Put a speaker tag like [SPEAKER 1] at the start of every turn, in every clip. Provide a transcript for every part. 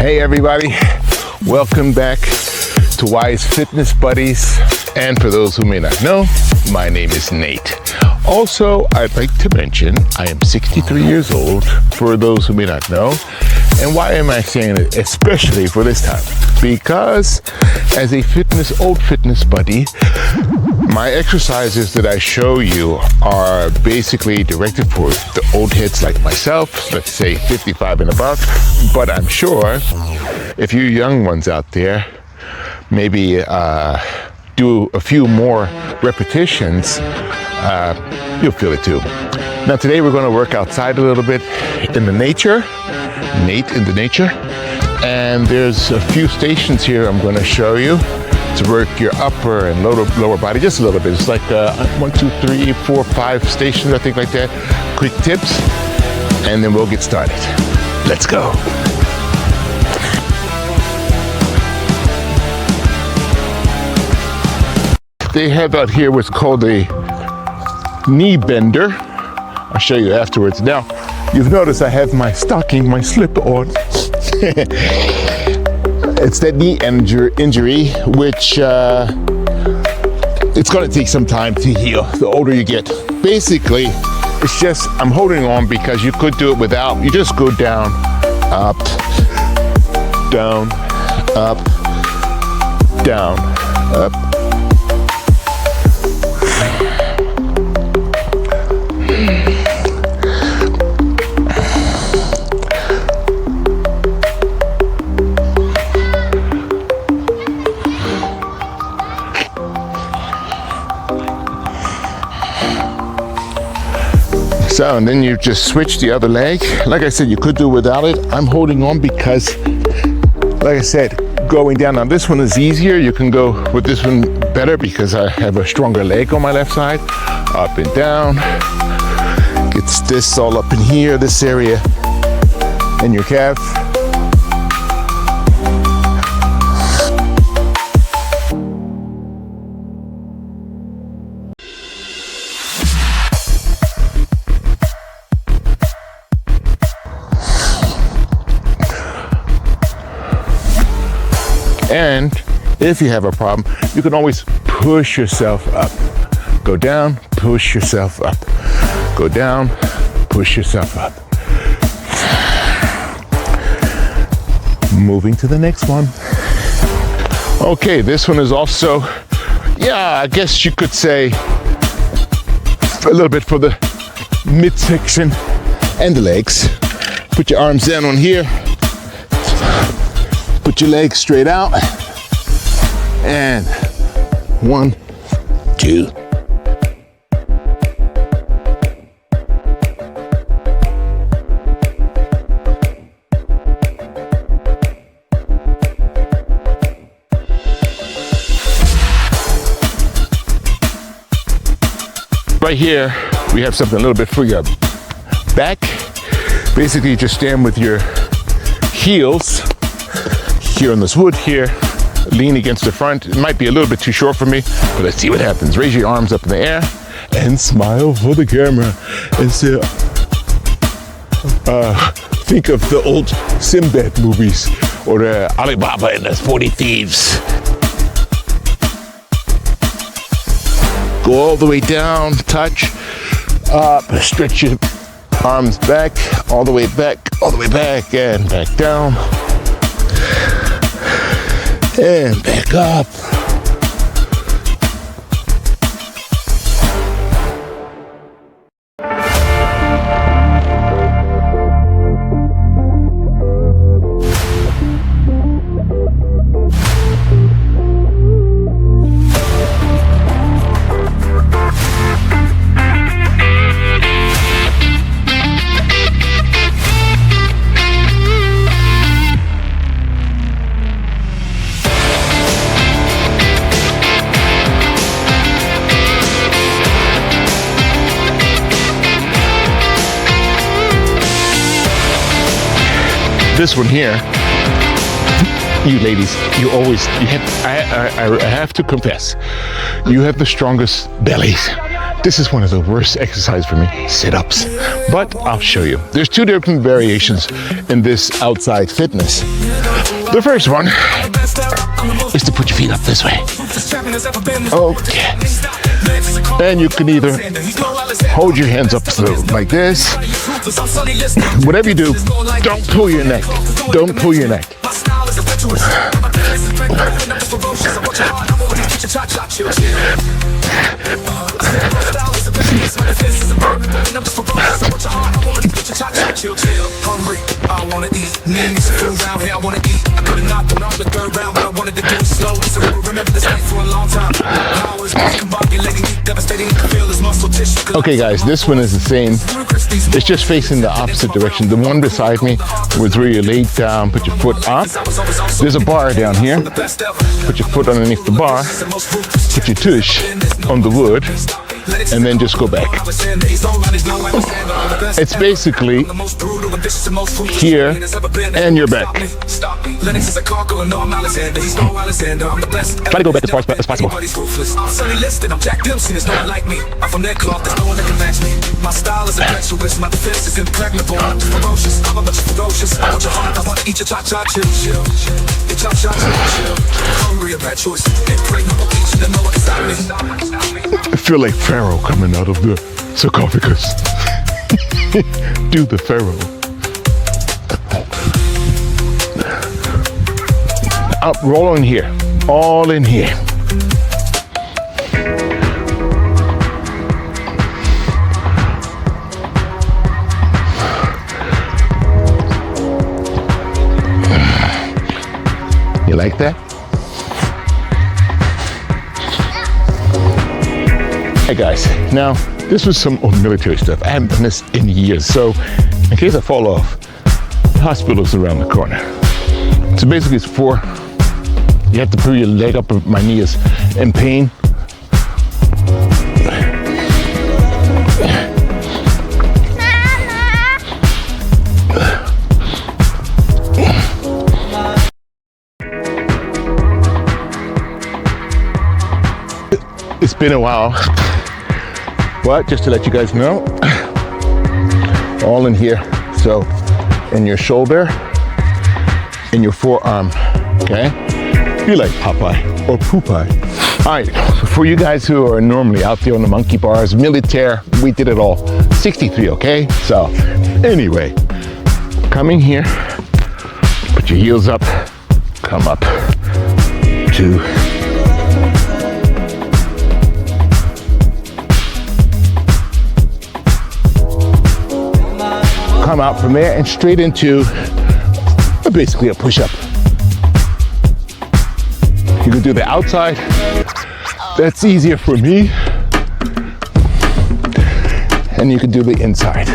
[SPEAKER 1] Hey everybody, welcome back to Wise Fitness Buddies. And for those who may not know, my name is Nate. Also, I'd like to mention I am 63 years old, for those who may not know. And why am I saying it especially for this time? Because as a old fitness buddy, my exercises that I show you are basically directed for the old heads like myself, let's say 55 and above. But I'm sure if you young ones out there, maybe do a few more repetitions, you'll feel it too. Now today we're going to work outside a little bit in the nature, Nate in the nature. And there's a few stations here I'm going to show you to work your upper and lower body just a little bit. It's like 1, 2, 3, 4, 5 stations, I think, like that. Quick tips, and then we'll get started. Let's go. They have out here what's called a knee bender. I'll show you afterwards. Now, you've noticed I have my stocking, my slip on. It's that knee injury, which it's going to take some time to heal the older you get. Basically, it's just I'm holding on because you could do it without. You just go down, up, down, up, down, up. So, and then you just switch the other leg. Like I said, you could do without it. I'm holding on because, like I said, going down on this one is easier. You can go with this one better because I have a stronger leg on my left side. Up and down. Gets this all up in here, this area, and your calf. And if you have a problem, you can always push yourself up. Go down, push yourself up. Go down, push yourself up. Moving to the next one. Okay, this one is also, I guess you could say a little bit for the midsection and the legs. Put your arms down on here. Put your legs straight out, and 1, 2. Right here, we have something a little bit for your back. Basically, just stand with your heels here on this wood here, lean against the front. It might be a little bit too short for me, but let's see what happens. Raise your arms up in the air and smile for the camera and say, think of the old Sinbad movies or Alibaba and the 40 Thieves. Go all the way down, touch, up, stretch your arms back, all the way back, and back down. And back up. This one here, you ladies, I have to confess, you have the strongest bellies. This is one of the worst exercises for me, sit-ups. But I'll show you. There's two different variations in this outside fitness. The first one is to put your feet up this way. Okay. And you can either hold your hands up like this. Whatever you do, don't pull your neck. Don't pull your neck. Okay guys, this one is the same. It's just facing the opposite direction. The one beside me was where you lay down, put your foot up. There's a bar down here. Put your foot underneath the bar, put your tush on the wood, and then just go back. It's basically here and your back. Try to go back as far as possible. I feel like Pharaoh coming out of the sarcophagus. Do the Pharaoh. Up, roll in here. All in here. You like that? Hey guys, now this was some old military stuff. I haven't done this in years, so in case I fall off, the hospital's around the corner. So basically it's you have to put your leg up, my knee is in pain. It's been a while, but just to let you guys know, all in here. So in your shoulder, in your forearm, okay? Be like Popeye or Poopeye. All right, for you guys who are normally out there on the monkey bars, militaire, we did it all. 63, okay? So anyway, come in here, put your heels up, come up, 2, come out from there and straight into basically a push-up. You can do the outside. That's easier for me. And you can do the inside.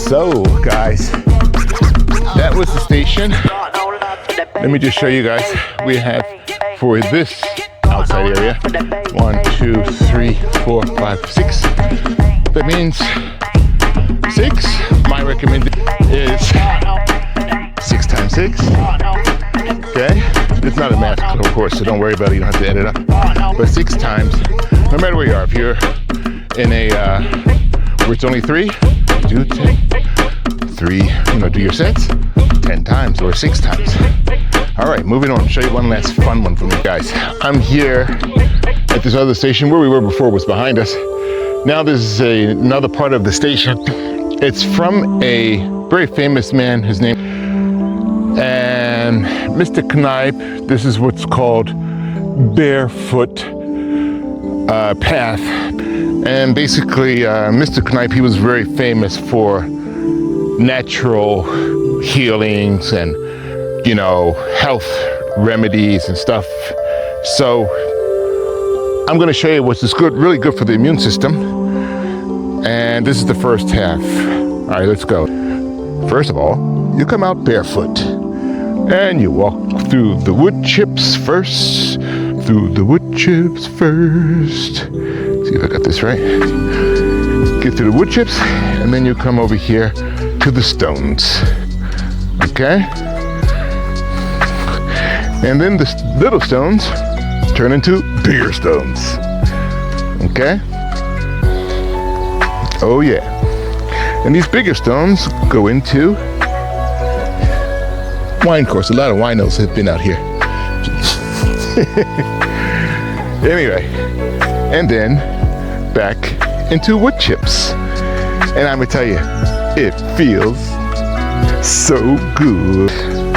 [SPEAKER 1] So guys, that was the station. Let me just show you guys. We have for this outside area 1, 2, 3, 4, 5, 6. That means 6. My recommended is 6 times 6. Okay, it's not a math club, of course, so don't worry about it. You don't have to add it up. But 6 times, no matter where you are, if you're in a where it's only 3, do 10. 3, do your sets 10 times or 6 times. All right, moving on. Show you one last fun one for me, guys. I'm here at this other station. Where we were before was behind us. Now this is another part of the station. It's from a very famous man, his name, and Mr. Knipe. This is what's called barefoot path. And basically, Mr. Knipe, he was very famous for natural healings and, health remedies and stuff. So I'm going to show you what's really good for the immune system. And this is the first half. All right, let's go. First of all, you come out barefoot and you walk through the wood chips first. Through the wood chips first. See if I got this right. Get through the wood chips and then you come over here to the stones. Okay? And then the little stones turn into bigger stones. Okay? Oh yeah. And these bigger stones go into wine course. A lot of winos have been out here. Anyway, and then back into wood chips. And I'm gonna tell you, it feels so good.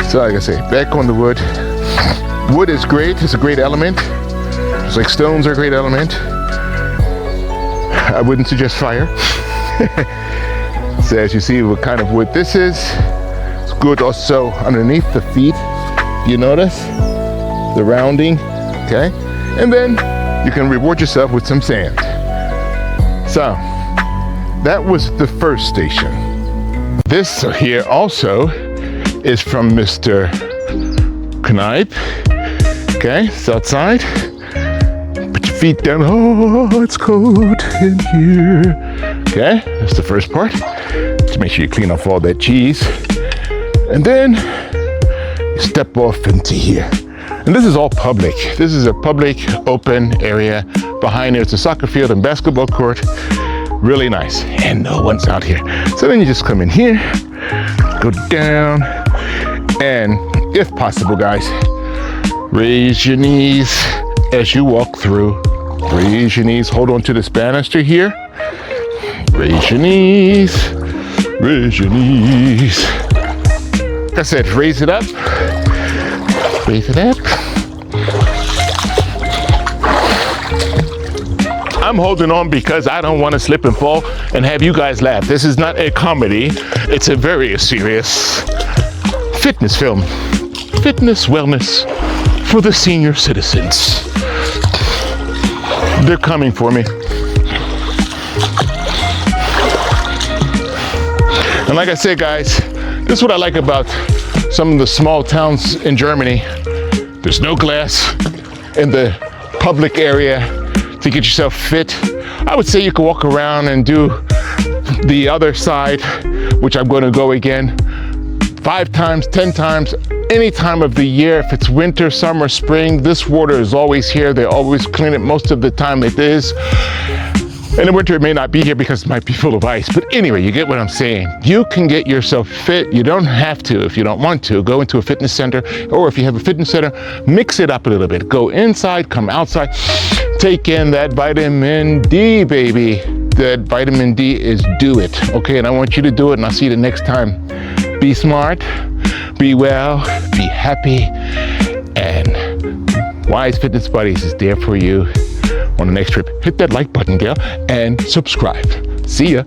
[SPEAKER 1] So like I say, back on the wood. Wood is great, it's a great element. Just like stones are a great element. I wouldn't suggest fire. So as you see what kind of wood this is, it's good also underneath the feet. You notice the rounding, okay? And then you can reward yourself with some sand. So that was the first station. This here also is from Mr. Knipe. Okay, it's outside. Put your feet down. Oh, it's cold in here. Okay, that's the first part. Just make sure you clean off all that cheese. And then you step off into here. And this is all public. This is a public open area. Behind there's a soccer field and basketball court. Really nice. And no one's out here. So then you just come in here, go down, and if possible, guys, raise your knees as you walk through. Raise your knees. Hold on to this banister here. Raise your knees. Raise your knees. Like I said, raise it up. Raise it up. I'm holding on because I don't want to slip and fall and have you guys laugh. This is not a comedy. It's a very serious fitness film. Fitness wellness for the senior citizens. They're coming for me. And like I said, guys, this is what I like about some of the small towns in Germany. There's no glass in the public area to get yourself fit. I would say you can walk around and do the other side, which I'm going to go again 5 times, 10 times, any time of the year. If it's winter, summer, spring, this water is always here. They always clean it most of the time. It is. In the winter, it may not be here because it might be full of ice. But anyway, you get what I'm saying. You can get yourself fit. You don't have to, if you don't want to, go into a fitness center. Or if you have a fitness center, mix it up a little bit. Go inside, come outside. Take in that vitamin D, baby. That vitamin D is do it. Okay, and I want you to do it, and I'll see you the next time. Be smart, be well, be happy, and Wise Fitness Buddies is there for you on the next trip. Hit that like button, girl, and subscribe. See ya.